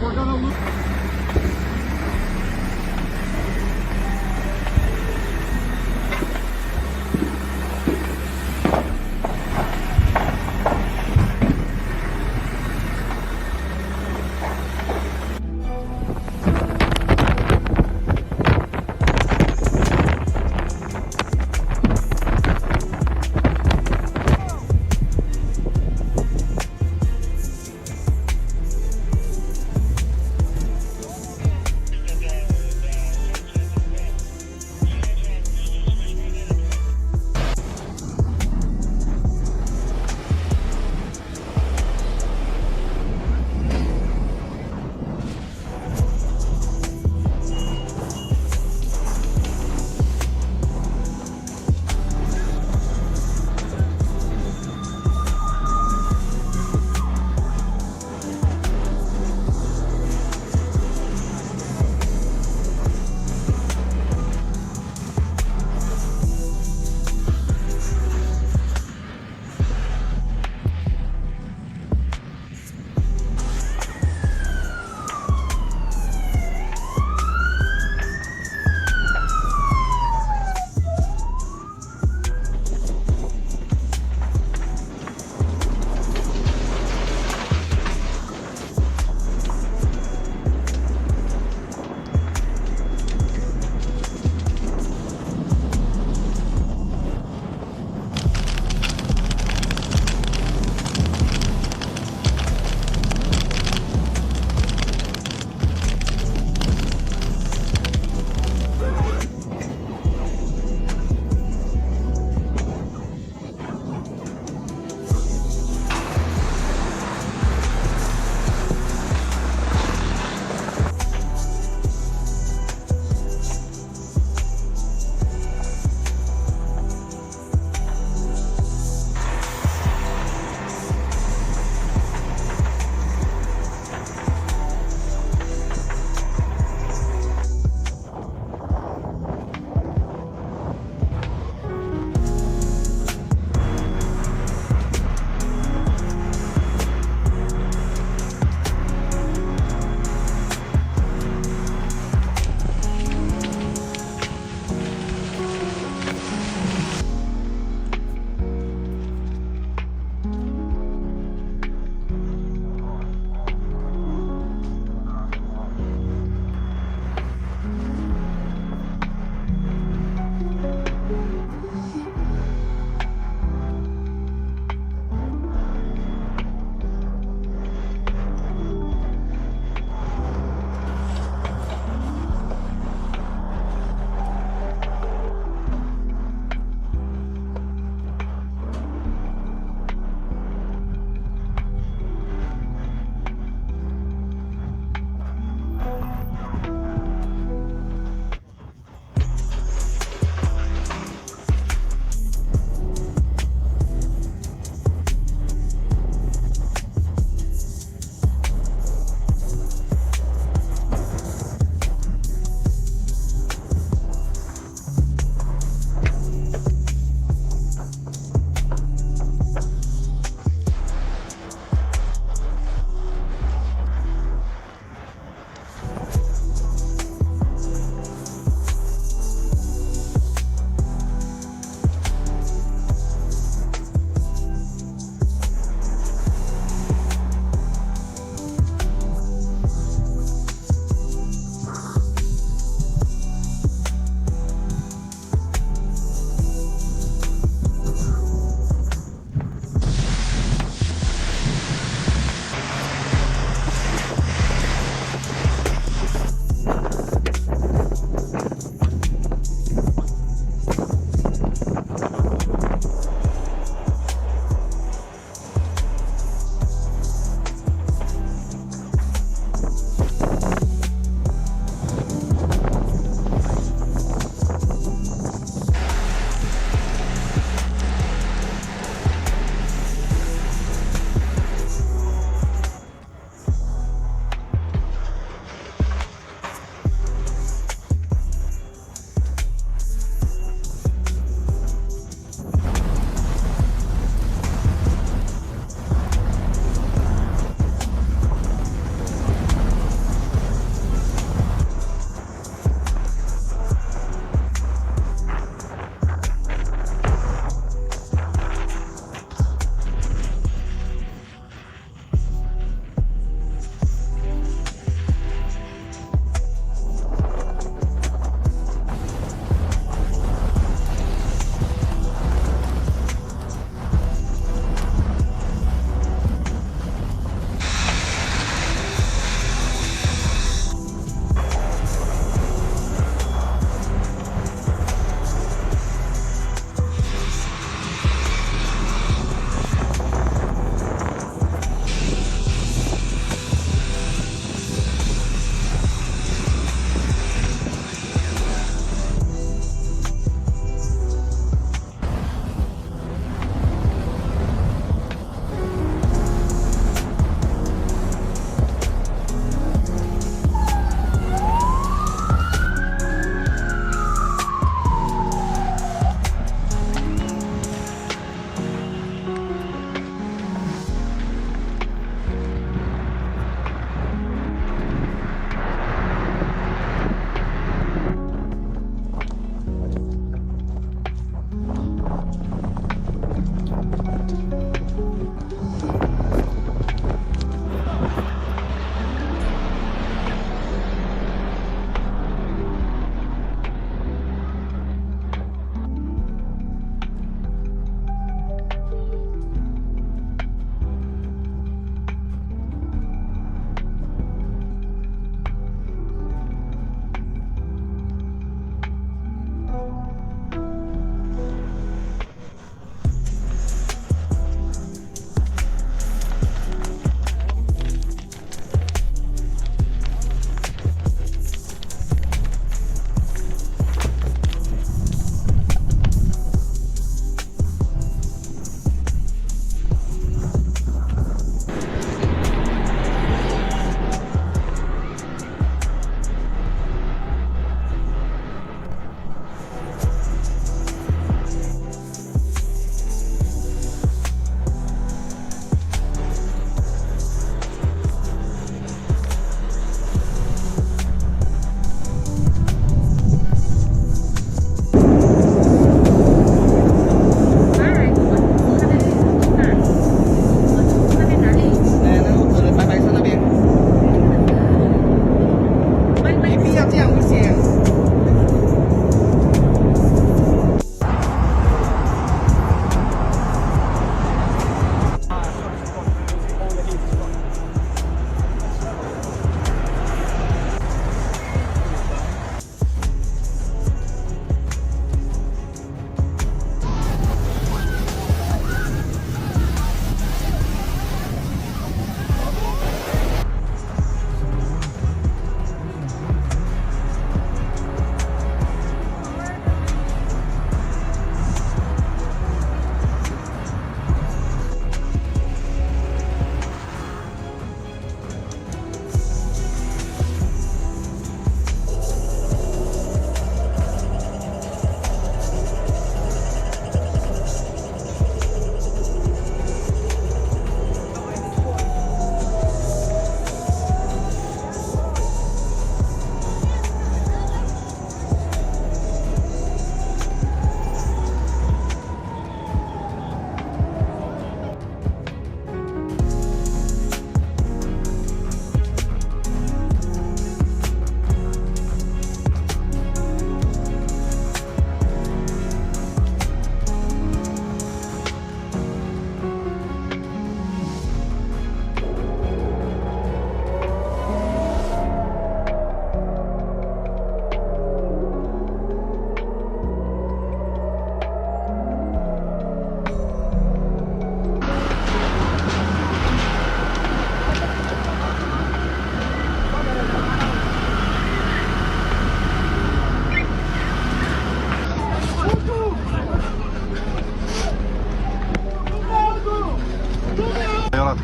we're gonna lose.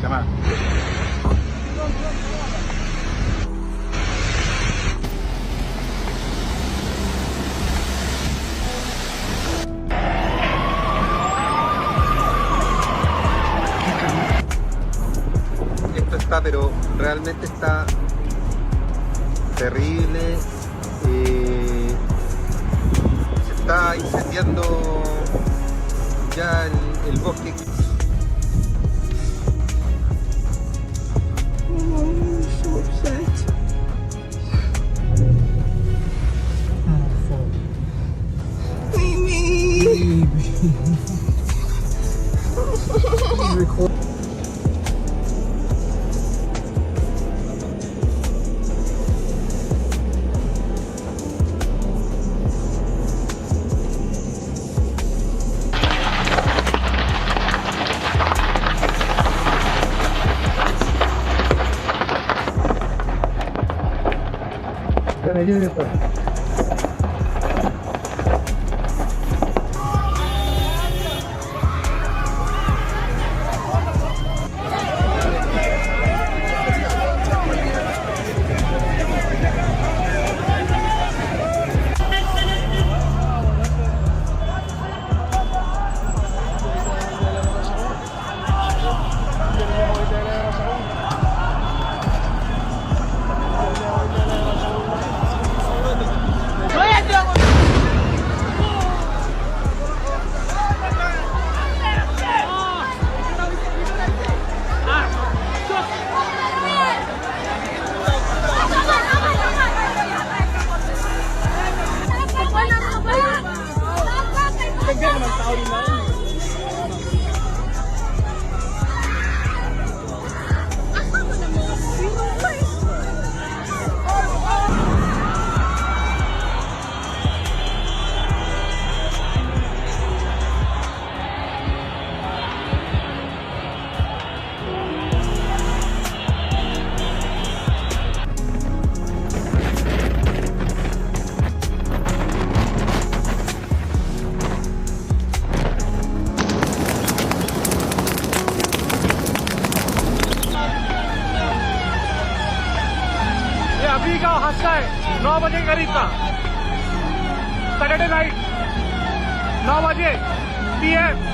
كمان. Esto está, pero realmente está terrible. Se está incendiando ya el bosque. अभी का हादसा है 9 बजे करीब का सैटरडे नाइट 9 बजे PM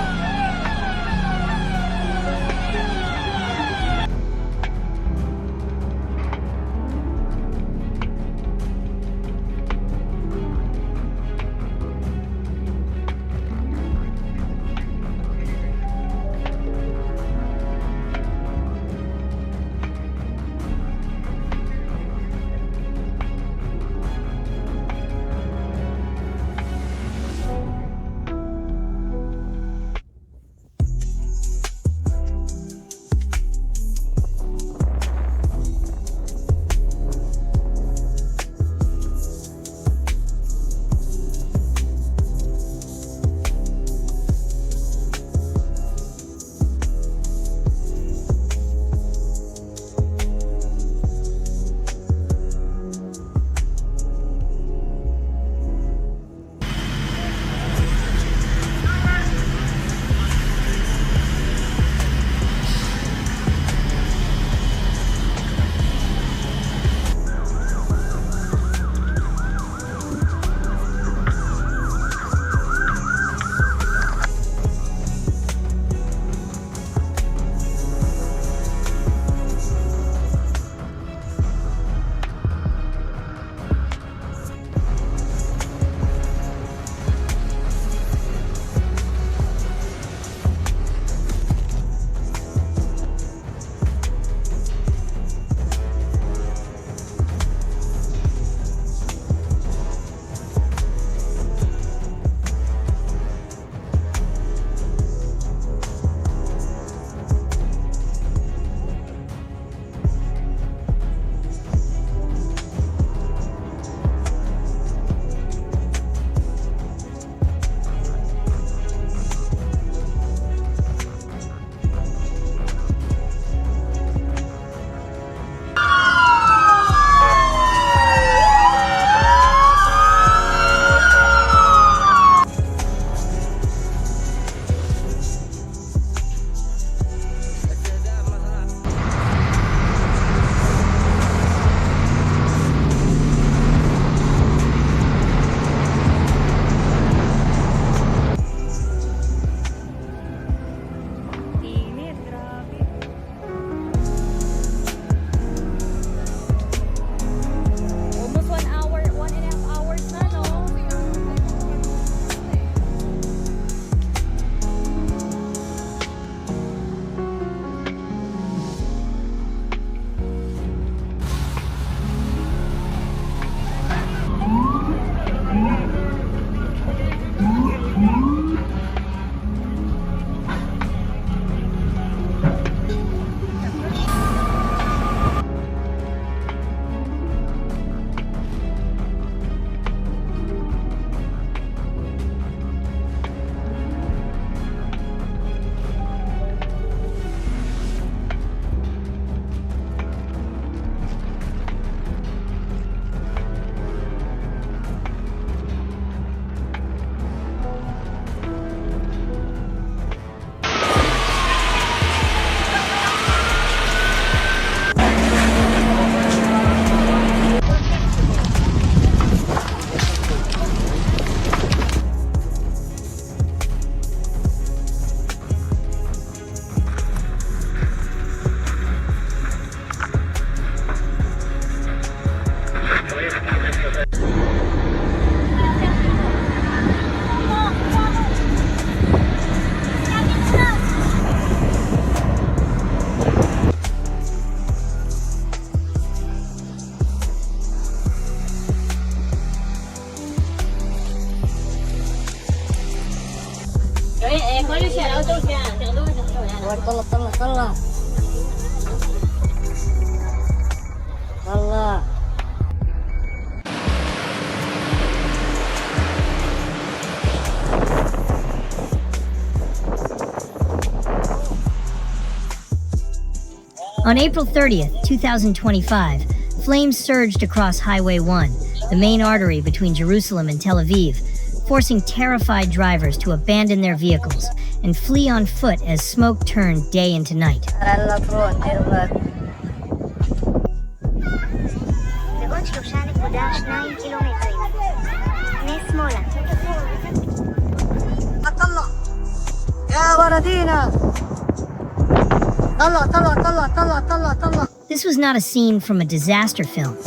طلع طلع طلع طلع. On April 30th, 2025, flames surged across Highway 1, the main artery between Jerusalem and Tel Aviv, forcing terrified drivers to abandon their vehicles and flee on foot as smoke turned day into night. This was not a scene from a disaster film.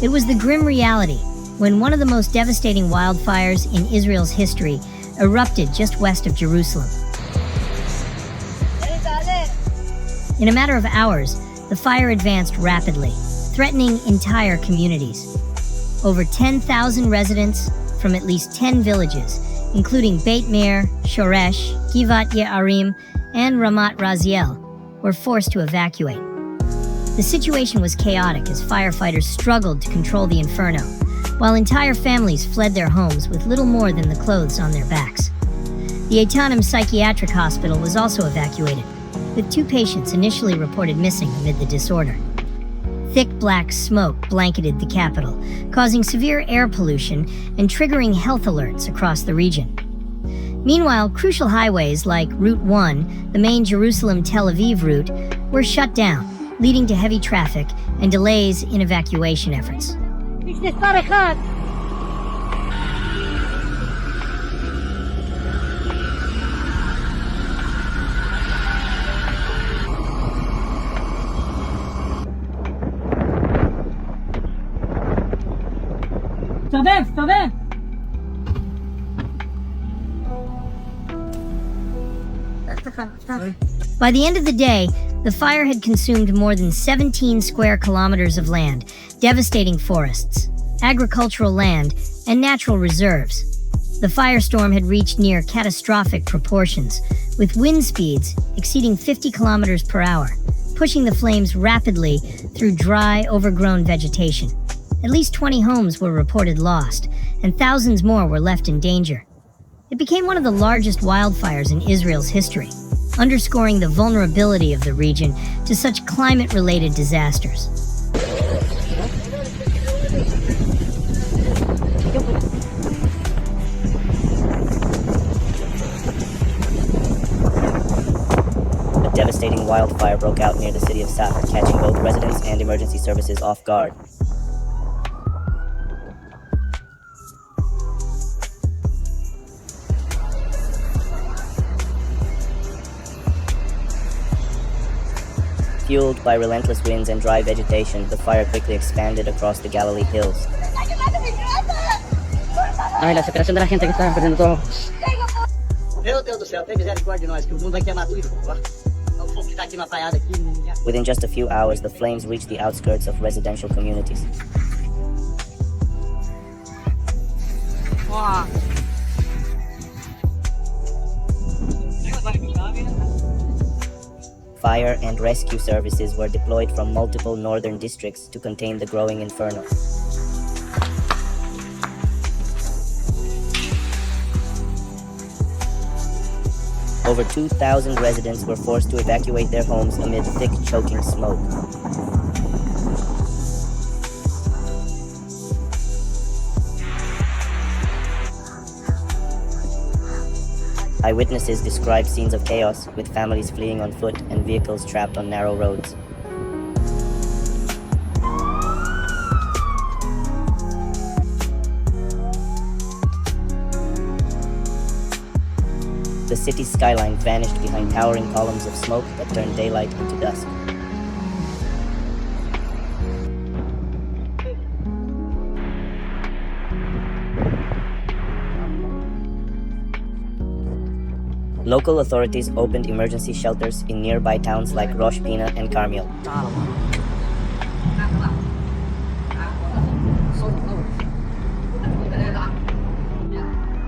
It was the grim reality when one of the most devastating wildfires in Israel's history erupted just west of Jerusalem. In a matter of hours, the fire advanced rapidly, threatening entire communities. Over 10,000 residents from at least 10 villages, including Beit Meir, Shoresh, Givat Ye'arim, and Ramat Raziel, were forced to evacuate. The situation was chaotic as firefighters struggled to control the inferno, while entire families fled their homes with little more than the clothes on their backs. The Etanim Psychiatric Hospital was also evacuated, with 2 patients initially reported missing amid the disorder. Thick black smoke blanketed the capital, causing severe air pollution and triggering health alerts across the region. Meanwhile, crucial highways like Route 1, the main Jerusalem-Tel Aviv route, were shut down, leading to heavy traffic and delays in evacuation efforts. By the end of the day, the fire had consumed more than 17 square kilometers of land, devastating forests, agricultural land, and natural reserves. The firestorm had reached near catastrophic proportions, with wind speeds exceeding 50 kilometers per hour, pushing the flames rapidly through dry, overgrown vegetation. At least 20 homes were reported lost, and thousands more were left in danger. It became one of the largest wildfires in Israel's history, underscoring the vulnerability of the region to such climate-related disasters. A devastating wildfire broke out near the city of Safed, catching both residents and emergency services off guard. Fueled by relentless winds and dry vegetation, the fire quickly expanded across the Galilee hills. Ay, la desesperación de la gente que está perdiendo todo. Meu Deus do céu, tem misericórdia de nós, que o mundo vai queimar tudo. O fogo que está aqui na praiada aqui. Within just a few hours, the flames reached the outskirts of residential communities. Wow. Fire and rescue services were deployed from multiple northern districts to contain the growing inferno. Over 2,000 residents were forced to evacuate their homes amid thick, choking smoke. Eyewitnesses described scenes of chaos, with families fleeing on foot and vehicles trapped on narrow roads. The city's skyline vanished behind towering columns of smoke that turned daylight into dusk. Local authorities opened emergency shelters in nearby towns like Rosh Pina and Carmel.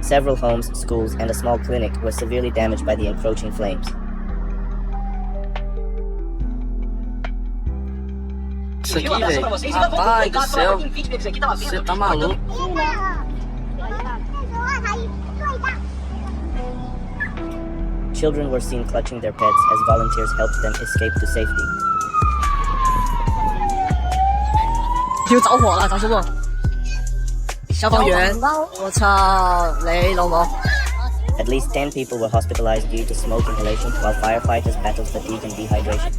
Several homes, schools, and a small clinic were severely damaged by the encroaching flames. Isso aqui, velho. Rapaz do céu. Você tá maluco? Children were seen clutching their pets as volunteers helped them escape to safety. 要走火啦，大叔哥！消防員，我操你老母！ At least 10 people were hospitalized due to smoke inhalation, while firefighters battled fatigue and dehydration.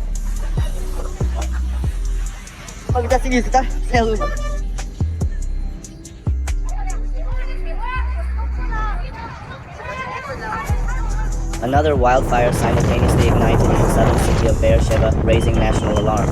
Another wildfire simultaneously ignited in the southern city of Beersheba, raising national alarm.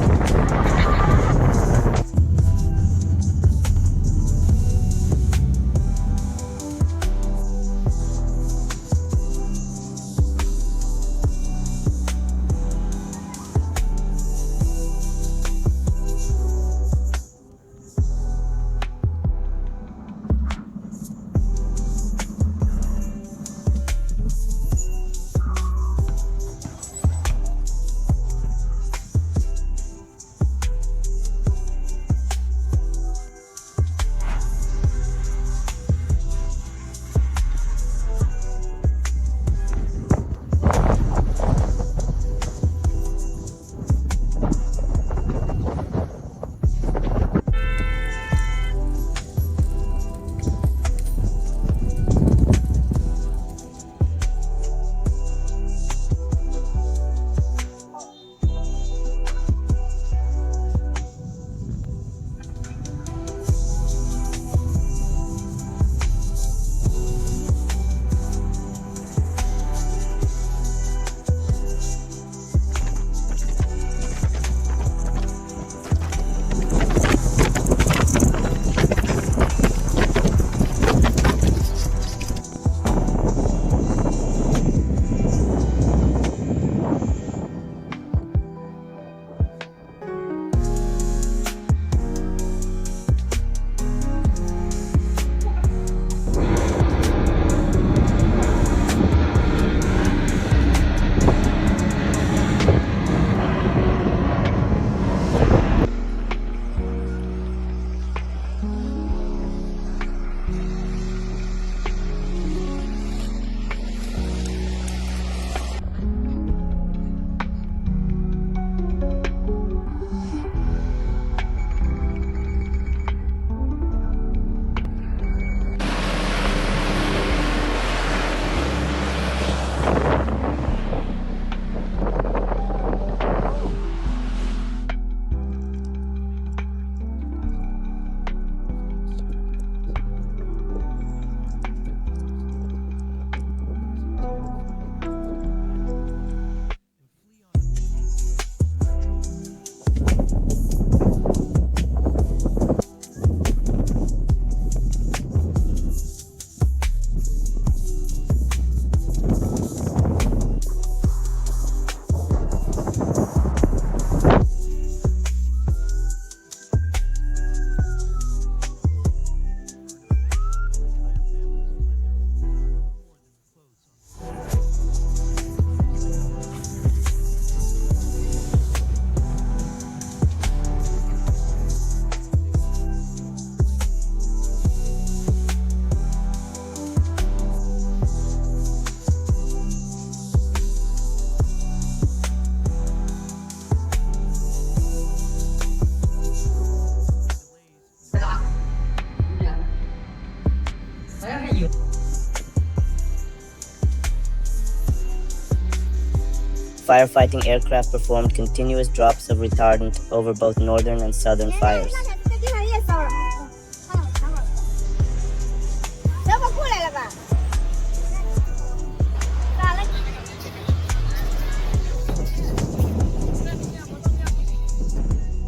Firefighting aircraft performed continuous drops of retardant over both northern and southern fires.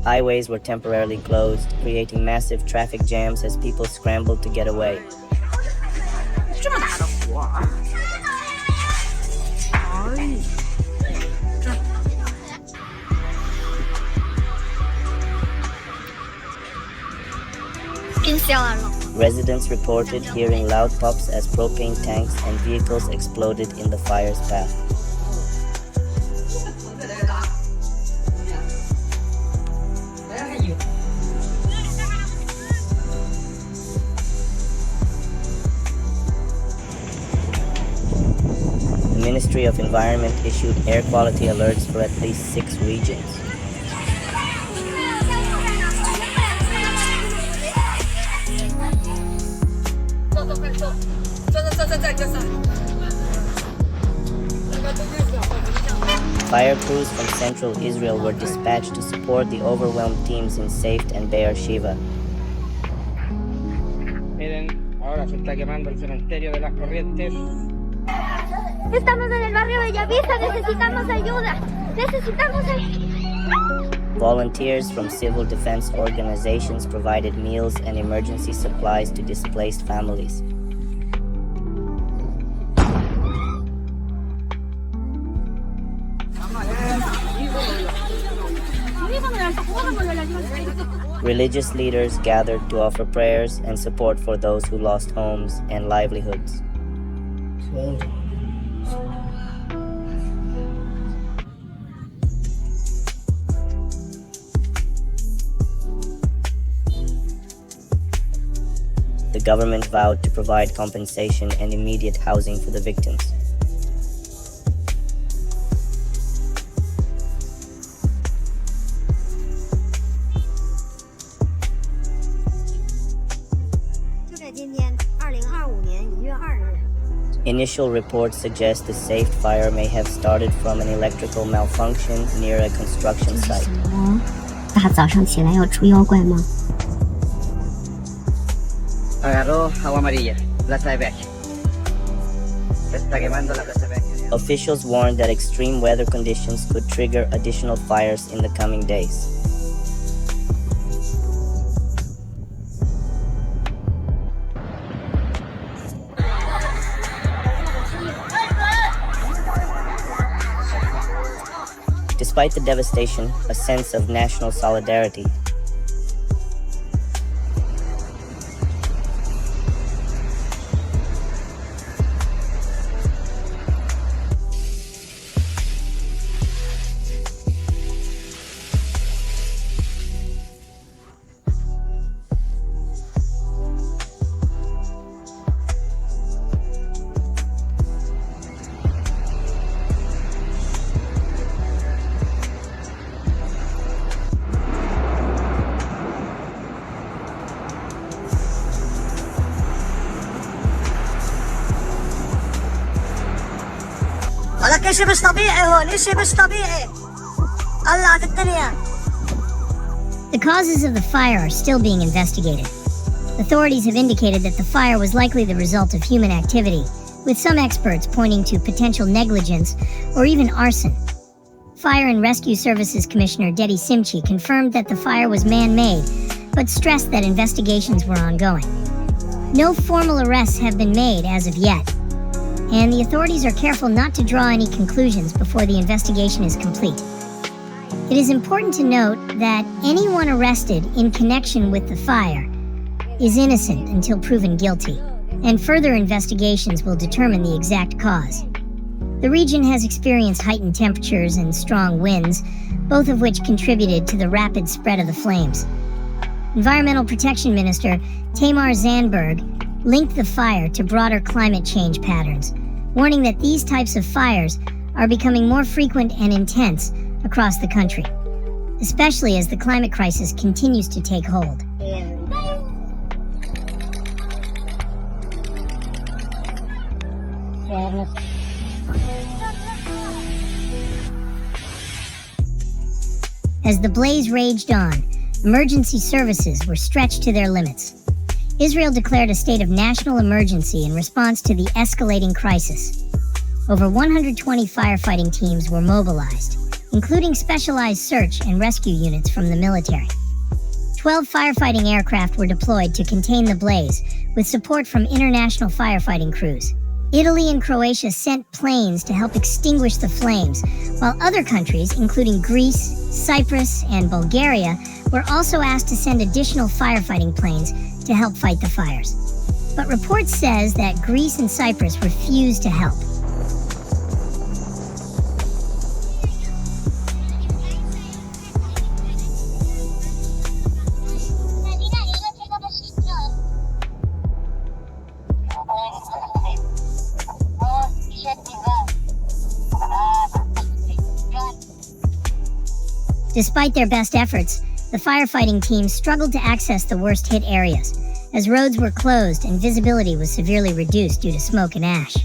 Highways were temporarily closed, creating massive traffic jams as people scrambled to get away. Residents reported hearing loud pops as propane tanks and vehicles exploded in the fire's path. The Ministry of Environment issued air quality alerts for at least 6 regions. Fire crews from central Israel were dispatched to support the overwhelmed teams in Safed and Beersheba. Miren, ahora se está quemando el cementerio de las Corrientes. Estamos en el barrio Bellavista, necesitamos ayuda. Necesitamos ayuda. Volunteers from civil defense organizations provided meals and emergency supplies to displaced families. Religious leaders gathered to offer prayers and support for those who lost homes and livelihoods. The government vowed to provide compensation and immediate housing for the victims. Initial reports suggest the Safed fire may have started from an electrical malfunction near a construction site. 大早上起来要出妖怪吗？ Agarró agua amarilla, Plaza de Beck. Se está quemando la Plaza de Beck. Officials warned that extreme weather conditions could trigger additional fires in the coming days. Despite the devastation, a sense of national solidarity. شيء مش طبيعي هون، شيء مش طبيعي. قلعت الدنيا. The causes of the fire are still being investigated. Authorities have indicated that the fire was likely the result of human activity, with some experts pointing to potential negligence or even arson. Fire and Rescue Services Commissioner Dedi Simchi confirmed that the fire was man-made, but stressed that investigations were ongoing. No formal arrests have been made as of yet, and the authorities are careful not to draw any conclusions before the investigation is complete. It is important to note that anyone arrested in connection with the fire is innocent until proven guilty, and further investigations will determine the exact cause. The region has experienced heightened temperatures and strong winds, both of which contributed to the rapid spread of the flames. Environmental Protection Minister Tamar Zandberg linked the fire to broader climate change patterns, warning that these types of fires are becoming more frequent and intense across the country, especially as the climate crisis continues to take hold. As the blaze raged on, emergency services were stretched to their limits. Israel declared a state of national emergency in response to the escalating crisis. Over 120 firefighting teams were mobilized, including specialized search and rescue units from the military. 12 firefighting aircraft were deployed to contain the blaze, with support from international firefighting crews. Italy and Croatia sent planes to help extinguish the flames, while other countries, including Greece, Cyprus, and Bulgaria, were also asked to send additional firefighting planes to help fight the fires. But reports says that Greece and Cyprus refused to help. Despite their best efforts, the firefighting teams struggled to access the worst-hit areas, as roads were closed and visibility was severely reduced due to smoke and ash.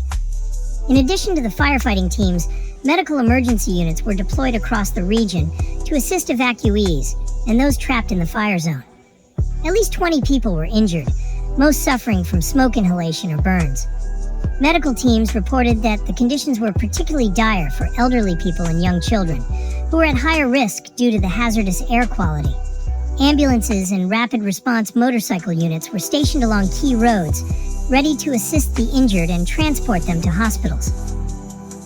In addition to the firefighting teams, medical emergency units were deployed across the region to assist evacuees and those trapped in the fire zone. At least 20 people were injured, most suffering from smoke inhalation or burns. Medical teams reported that the conditions were particularly dire for elderly people and young children, who were at higher risk due to the hazardous air quality. Ambulances and rapid response motorcycle units were stationed along key roads, ready to assist the injured and transport them to hospitals.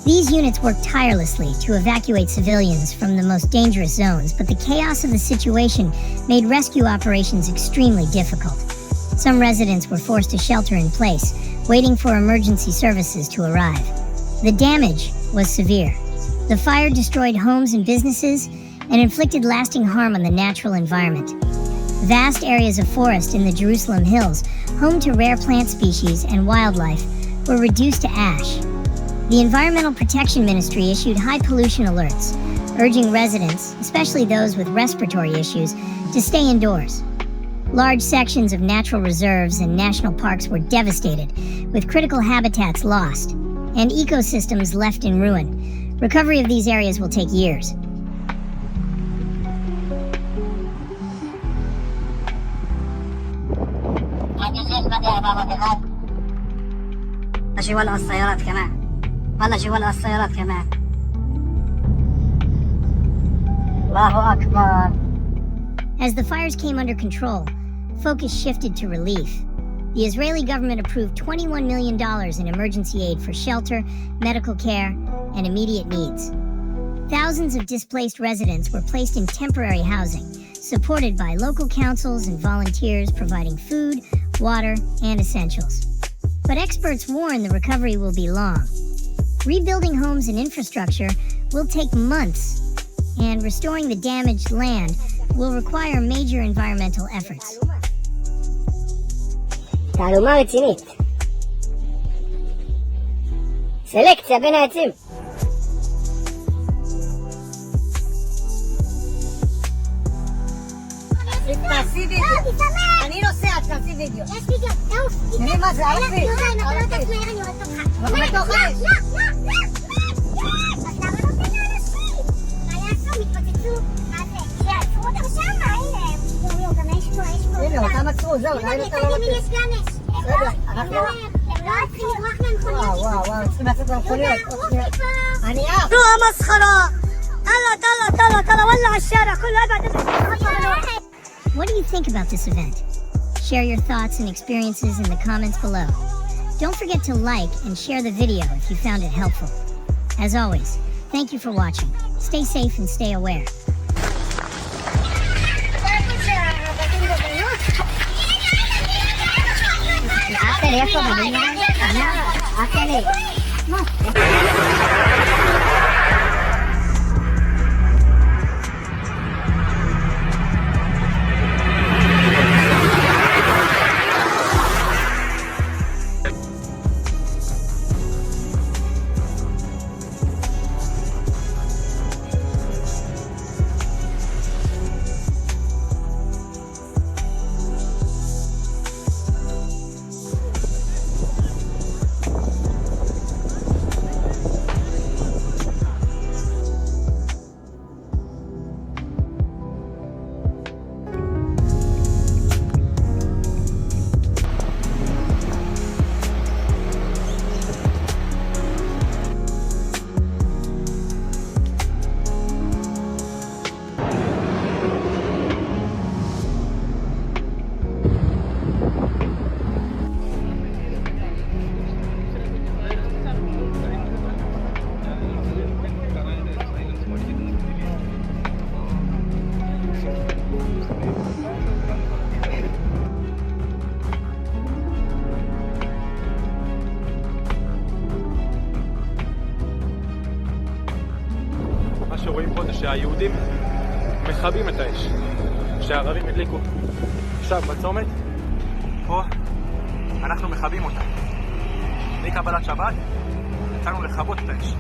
These units worked tirelessly to evacuate civilians from the most dangerous zones, but the chaos of the situation made rescue operations extremely difficult. Some residents were forced to shelter in place, waiting for emergency services to arrive. The damage was severe. The fire destroyed homes and businesses and inflicted lasting harm on the natural environment. Vast areas of forest in the Jerusalem hills, home to rare plant species and wildlife, were reduced to ash. The Environmental Protection Ministry issued high pollution alerts, urging residents, especially those with respiratory issues, to stay indoors. Large sections of natural reserves and national parks were devastated, with critical habitats lost, and ecosystems left in ruin. Recovery of these areas will take years. جوال السيارات كمان والله جوال السيارات كمان الله أكبر. As the fires came under control, focus shifted to relief. The Israeli government approved $21 million in emergency aid for shelter, medical care, and immediate needs. Thousands of displaced residents were placed in temporary housing, supported by local councils and volunteers providing food, water, and essentials. But experts warn the recovery will be long. Rebuilding homes and infrastructure will take months, and restoring the damaged land will require major environmental efforts. تعلومات رצינית. סלקציה בין העצים. תעשי וידאו. אני נוסעת, תעשי וידאו. יש וידאו, תעוף. תראי מה זה, ערבי. אני לא יודעת מהר, אני הולכת אותך. בתוך האש. לא. אז למה נותן לאנשים? מה יעשו? מתפוצצו. מה זה? שיעצרו אותם שמה, הנה. גם יש פה. הנה, אותם עצרו, זהו. הנה, מתקדים, יש גם אש. הם לא צריכים לברוח מהמכוניות. וואו, צריכים לצאת מהמכוניות. אני אף. נו, המסחרה. طلع ولع الشارع كله ابعد. What do you think about this event? Share your thoughts and experiences in the comments below. Don't forget to like and share the video if you found it helpful. As always, thank you for watching. Stay safe and stay aware. שרואים פה זה שהיהודים מכבים את האש שהערבים הדליקו עכשיו בצומת. פה אנחנו מכבים אותה. מקבלת שבת יצאנו לכבות את האש.